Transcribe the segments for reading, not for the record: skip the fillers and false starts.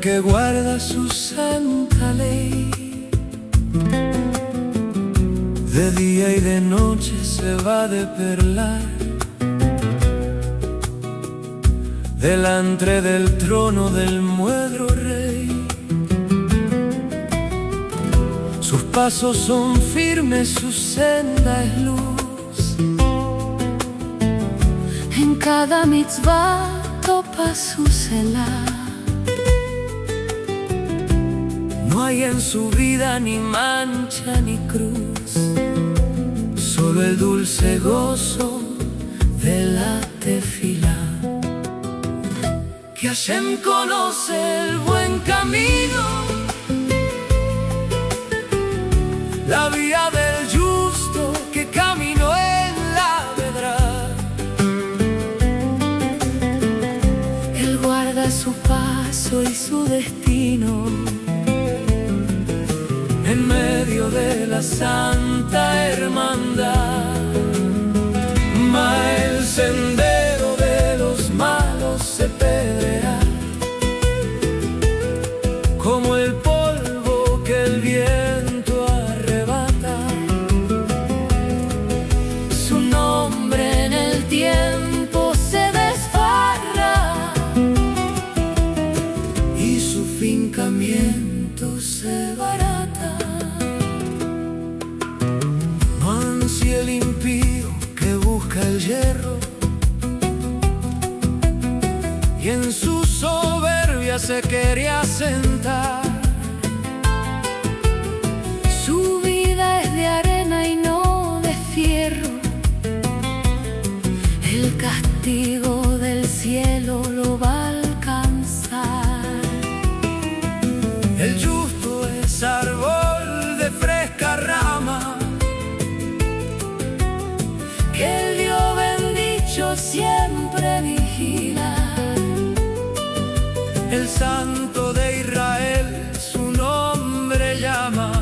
que guarda su santa ley. De día y de noche se va de perlar delante del trono del muedro rey. Sus pasos son firmes, su senda es luz. En cada mitzvah topa su selah. No hay en su vida ni mancha ni cruz, solo el dulce gozo de la tefilá. Que Hashem conoce el buen camino, la vía del justo que caminó en la vedrá. Él guarda su paso y su destino en medio de la santa hermandad. El sendero de los malos se perderá, como el polvo que el viento arrebata. Su nombre en el tiempo se desfarra y su fincamiento se barata. No ansia el impío que busca el hierro, y en su soberbia se quería sentar. Su vida es de arena y no de fierro. El castigo del cielo lo va a alcanzar. El justo es árbol de fresca rama, que el Dios bendito siempre vigila. el santo de Israel su nombre llama,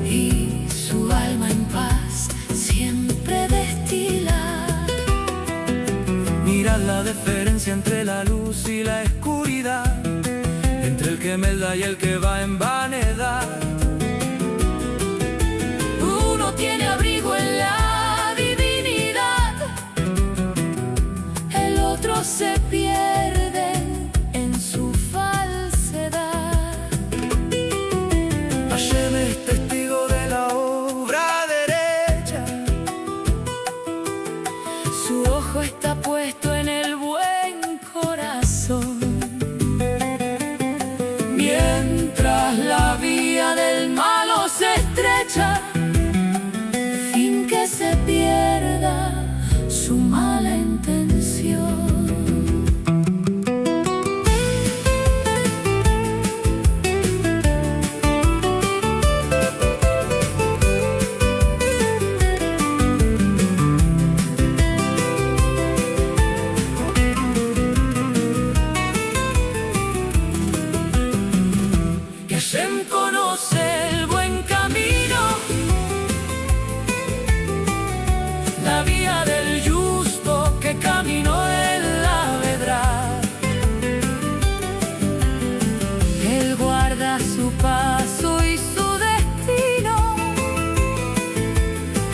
Y su alma en paz siempre destila. mira la diferencia entre la luz y la oscuridad, entre el que melda y el que va en vanidad. Uno tiene abrigo en la divinidad, el otro se pierde en su falsedad. Hashem es testigo de la obra derecha, Su ojo está puesto en el buen corazón. mientras La vía del malo se estrecha, sin que se pierda su mala intención. que Hashem conoce el buen camino, la vía del justo que caminó en la vedrá. Él guarda su paso y su destino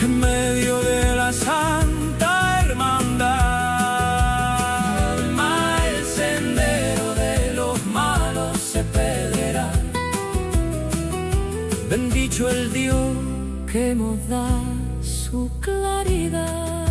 En medio de la santa hermandad, el sendero de los malos se perderá. Bendito el Dios que nos da su claridad.